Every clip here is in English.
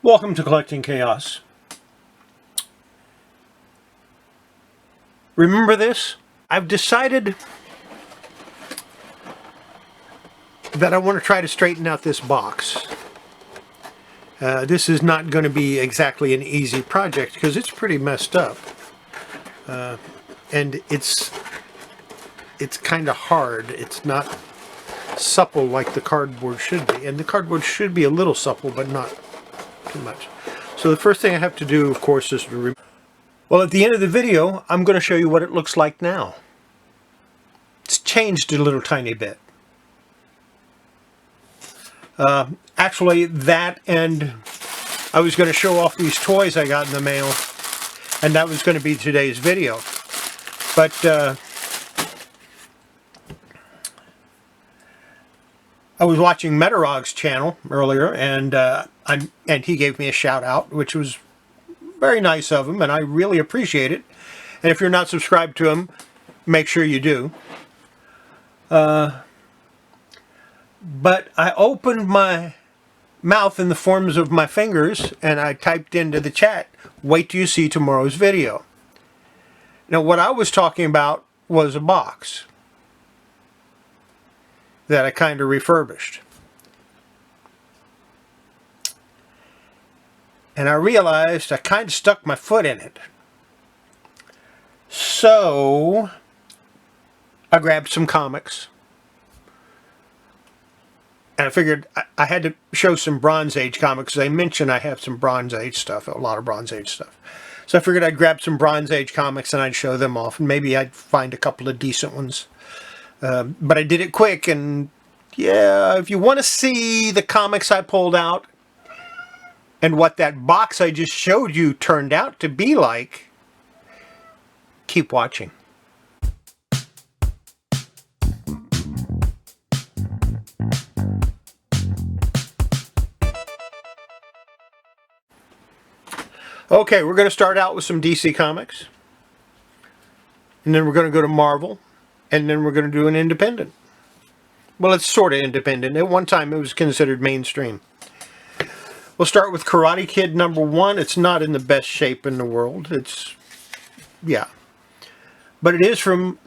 Welcome to Collecting Chaos. Remember this? I've decided that I want to try to straighten out this box. This is not going to be exactly an easy project because it's pretty messed up. And it's kind of hard. It's not supple like the cardboard should be. And the cardboard should be a little supple, but not too much. So the first thing I have to do, of course, is to well, at the end of the video, I'm going to show you what it looks like now. It's changed a little tiny bit. Actually, that and I was going to show off these toys I got in the mail, and that was going to be today's video. But I was watching Metarog's channel earlier, and he gave me a shout out, which was very nice of him, and I really appreciate it. And if you're not subscribed to him, make sure you do. But I opened my mouth in the forms of my fingers, and I typed into the chat, "Wait till you see tomorrow's video." Now, what I was talking about was a box that I kind of refurbished. And I realized I kind of stuck my foot in it. So I grabbed some comics. And I figured I had to show some Bronze Age comics. As I mentioned, I have some Bronze Age stuff, a lot of Bronze Age stuff. So I figured I'd grab some Bronze Age comics and I'd show them off. And maybe I'd find a couple of decent ones. But I did it quick, and yeah, if you want to see the comics I pulled out and what that box I just showed you turned out to be like, keep watching. Okay, we're going to start out with some DC Comics, and then we're going to go to Marvel, and then we're going to do an independent. Well, it's sort of independent. At one time, it was considered mainstream. We'll start with Karate Kid #1. It's not in the best shape in the world. Yeah. But it is from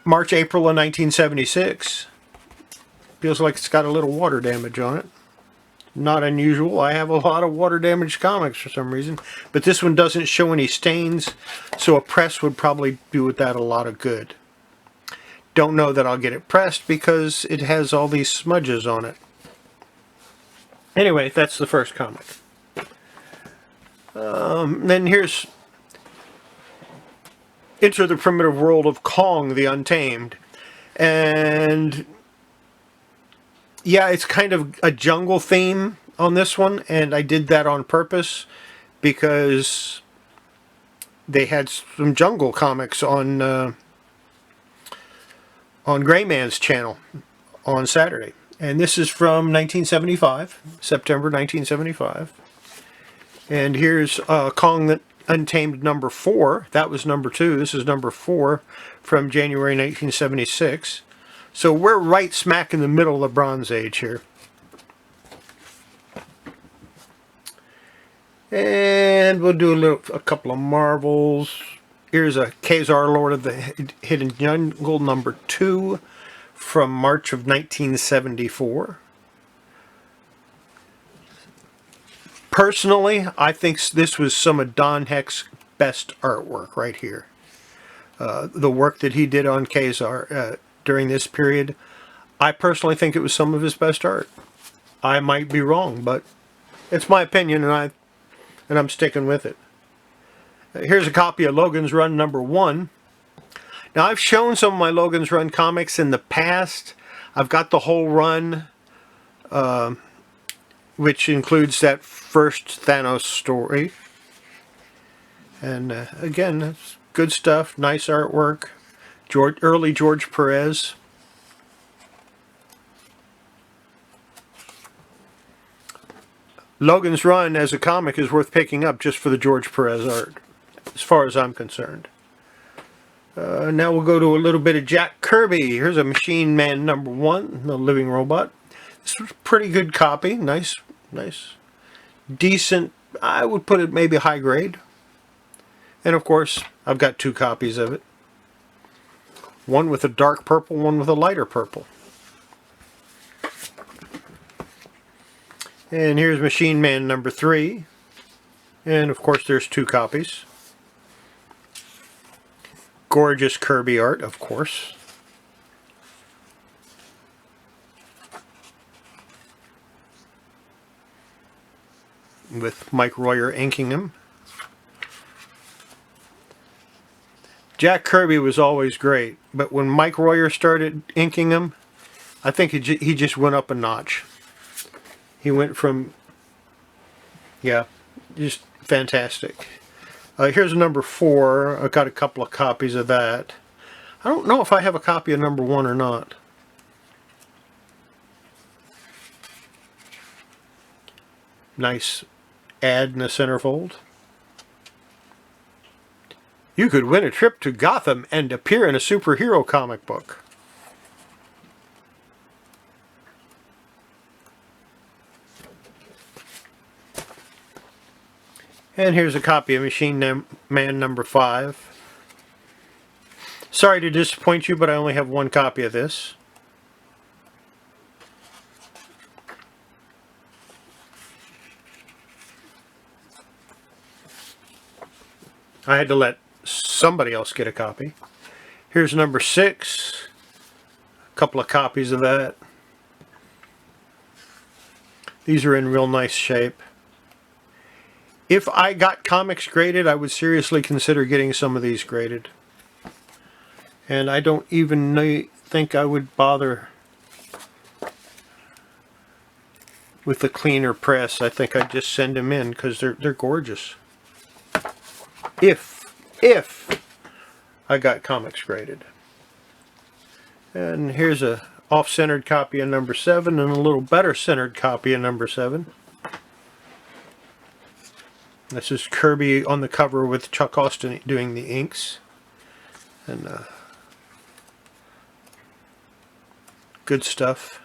March, April of 1976. Feels like it's got a little water damage on it. Not unusual. I have a lot of water damaged comics for some reason. But this one doesn't show any stains, so a press would probably do with that a lot of good. Don't know that I'll get it pressed because it has all these smudges on it. Anyway, that's the first comic. Then here's Enter the Primitive World of Kong the Untamed. And yeah, it's kind of a jungle theme on this one, and I did that on purpose because they had some jungle comics on Gray Man's channel on Saturday. And this is from 1975, September 1975. And here's Kong the Untamed #4. That was #2. This is #4 from January 1976. So we're right smack in the middle of the Bronze Age here. And we'll do a couple of Marvels. Here's a Kazar, Lord of the Hidden Jungle #2 from March of 1974. Personally, I think this was some of Don Heck's best artwork right here. The work that he did on Kazar during this period, I personally think it was some of his best art. I might be wrong, but it's my opinion, and I'm sticking with it. Here's a copy of Logan's Run #1. Now, I've shown some of my Logan's Run comics in the past. I've got the whole run, which includes that first Thanos story. And again, it's good stuff, nice artwork. Early George Perez. Logan's Run as a comic is worth picking up just for the George Perez art, as far as I'm concerned. Now we'll go to a little bit of Jack Kirby. Here's a Machine Man #1, the living robot. This was a pretty good copy. Nice decent. I would put it maybe high grade. And of course, I've got 2 copies of it. One with a dark purple, one with a lighter purple. And here's Machine Man number 3. And of course there's 2 copies. Gorgeous Kirby art, of course. With Mike Royer inking them. Jack Kirby was always great, but when Mike Royer started inking them, I think he just went up a notch. He went from, yeah, just fantastic. Here's number 4. I've got a couple of copies of that. I don't know if I have a copy of number 1 or not. Nice ad in the centerfold. You could win a trip to Gotham and appear in a superhero comic book. And here's a copy of Machine Man number 5. Sorry to disappoint you, but I only have 1 copy of this. I had to let somebody else get a copy. Here's number 6. A couple of copies of that. These are in real nice shape. If I got comics graded, I would seriously consider getting some of these graded. And I don't even think I would bother with the cleaner press. I think I'd just send them in because they're gorgeous. If I got comics graded. And here's a off-centered copy of number 7 and a little better centered copy of number 7. This is Kirby on the cover with Chuck Austin doing the inks. And good stuff.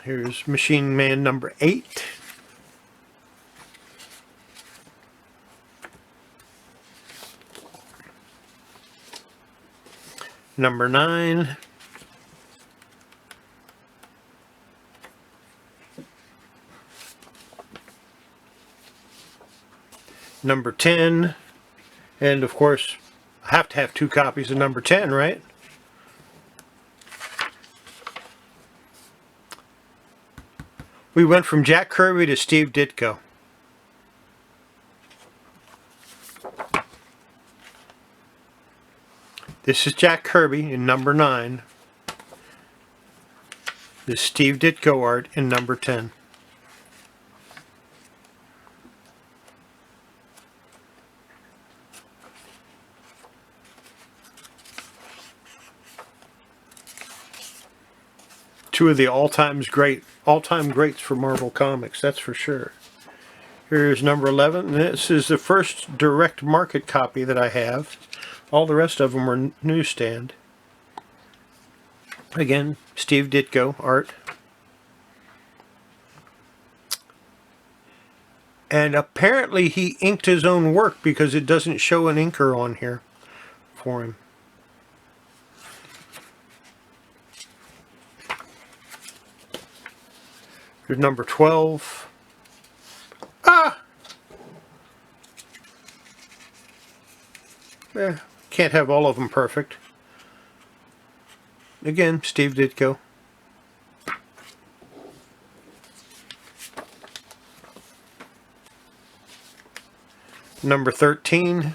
Here's Machine Man number 8. Number 9. Number 10. And of course, I have to have 2 copies of number 10, right? We went from Jack Kirby to Steve Ditko. This is Jack Kirby in number 9. This is Steve Ditko art in number 10. Two of the all-time greats for Marvel Comics, that's for sure. Here's number 11. This is the first direct market copy that I have. All the rest of them were newsstand. Again, Steve Ditko art. And apparently he inked his own work because it doesn't show an inker on here for him. Here's number 12. Can't have all of them perfect. Again, Steve Ditko. Number 13.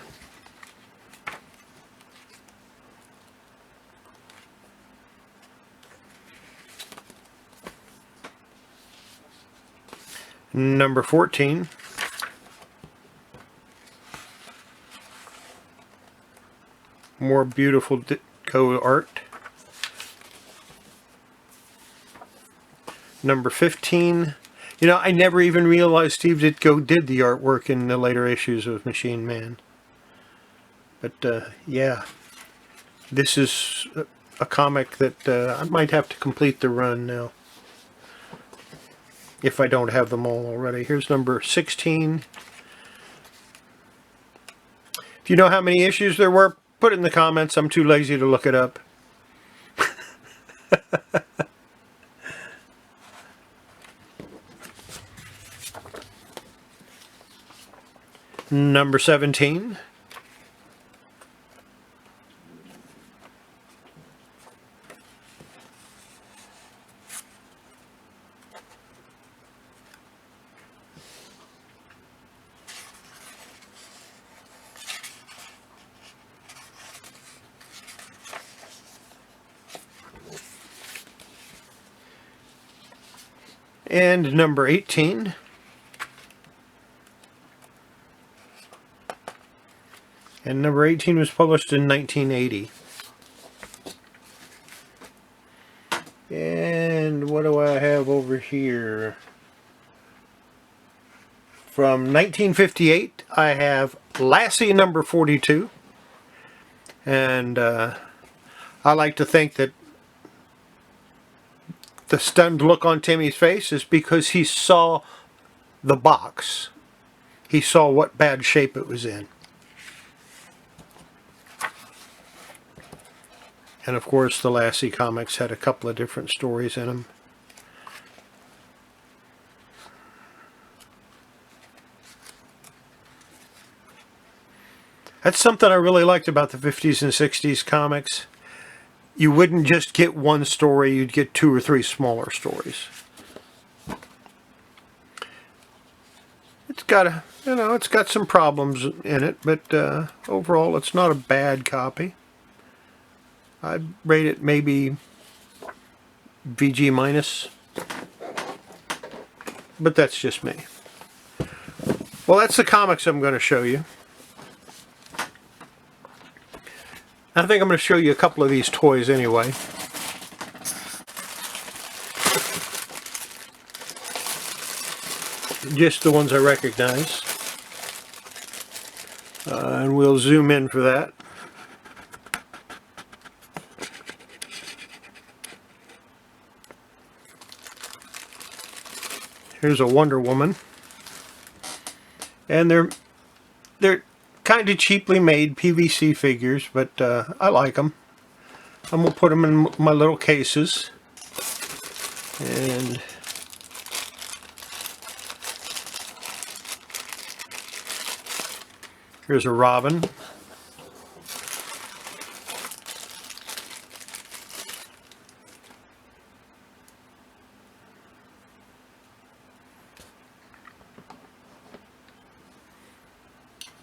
Number 14. More beautiful Ditko art. Number 15. You know, I never even realized Steve Ditko did the artwork in the later issues of Machine Man. But, yeah. This is a comic that I might have to complete the run now. if I don't have them all already. Here's number 16. If you know how many issues there were, put it in the comments. I'm too lazy to look it up. Number 17. And number 18. And number 18 was published in 1980. And what do I have over here? From 1958, I have Lassie number 42. And I like to think that the stunned look on Timmy's face is because he saw the box. He saw what bad shape it was in. And of course the Lassie comics had a couple of different stories in them. That's something I really liked about the 50s and 60s comics. You wouldn't just get one story, you'd get 2 or 3 smaller stories. It's got it's got some problems in it, but overall it's not a bad copy. I'd rate it maybe VG minus, but that's just me. Well, that's the comics I'm going to show you. I think I'm going to show you a couple of these toys anyway. Just the ones I recognize. And we'll zoom in for that. Here's a Wonder Woman. And they're kind of cheaply made PVC figures, but I like them. I'm going to put them in my little cases. And here's a Robin.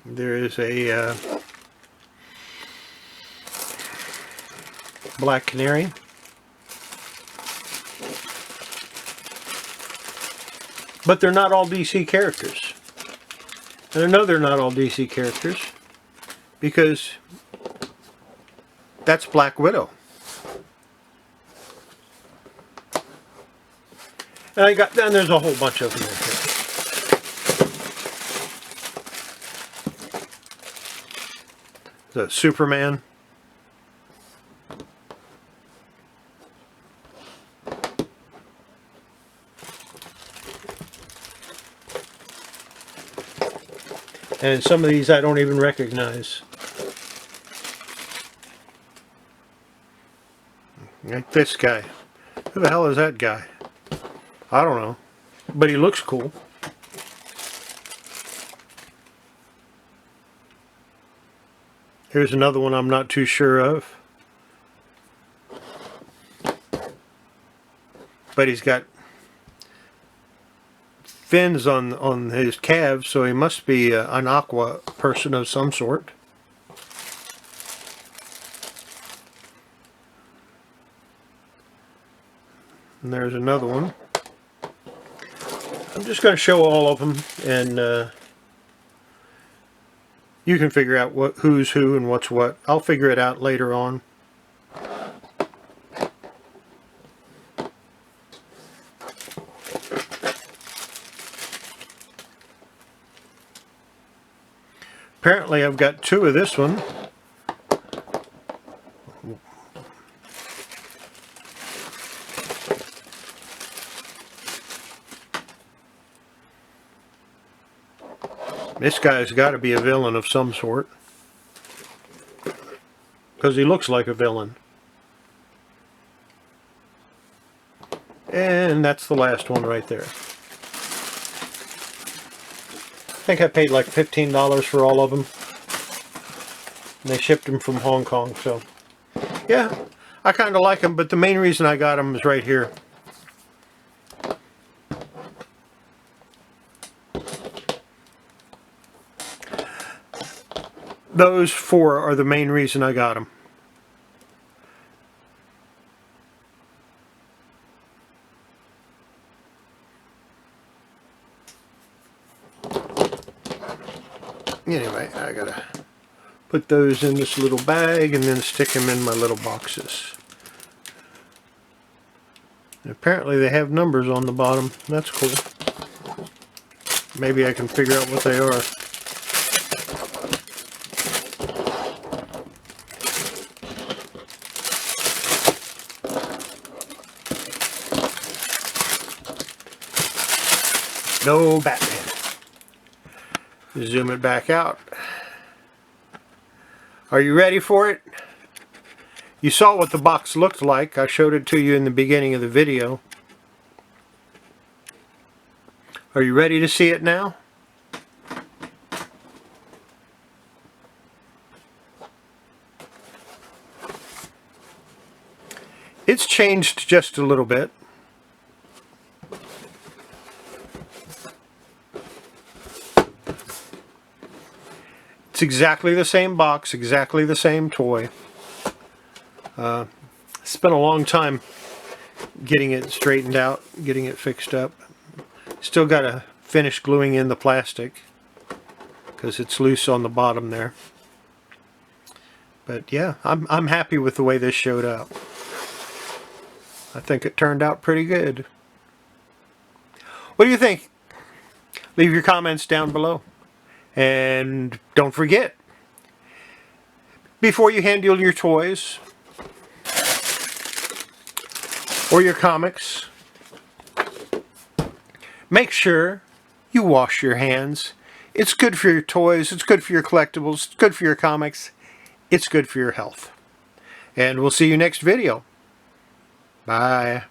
There is a Black Canary. But they're not all DC characters. And I know they're not all DC characters because that's Black Widow. And there's a whole bunch of them in here. The Superman. And some of these I don't even recognize. Like this guy. Who the hell is that guy? I don't know. But he looks cool. Here's another one I'm not too sure of. But he's got fins on his calves, so he must be an aqua person of some sort. And there's another one. I'm just going to show all of them, and you can figure out who's who and what's what. I'll figure it out later on. Apparently I've got 2 of this one. This guy's got to be a villain of some sort, because he looks like a villain. And that's the last one right there. I think I paid like $15 for all of them. And they shipped them from Hong Kong, so yeah, I kind of like them, but the main reason I got them is right here. Those four are the main reason I got them. Anyway, I gotta put those in this little bag and then stick them in my little boxes. And apparently they have numbers on the bottom. That's cool. Maybe I can figure out what they are. No Batman. Zoom it back out. Are you ready for it? You saw what the box looked like. I showed it to you in the beginning of the video. Are you ready to see it now? It's changed just a little bit. It's exactly the same box, exactly the same toy. Spent a long time getting it straightened out, getting it fixed up. Still got to finish gluing in the plastic because it's loose on the bottom there. But yeah, I'm happy with the way this showed up. I think it turned out pretty good. What do you think? Leave your comments down below. And don't forget, before you handle your toys or your comics, make sure you wash your hands. It's good for your toys, it's good for your collectibles, it's good for your comics, it's good for your health. And we'll see you next video. Bye.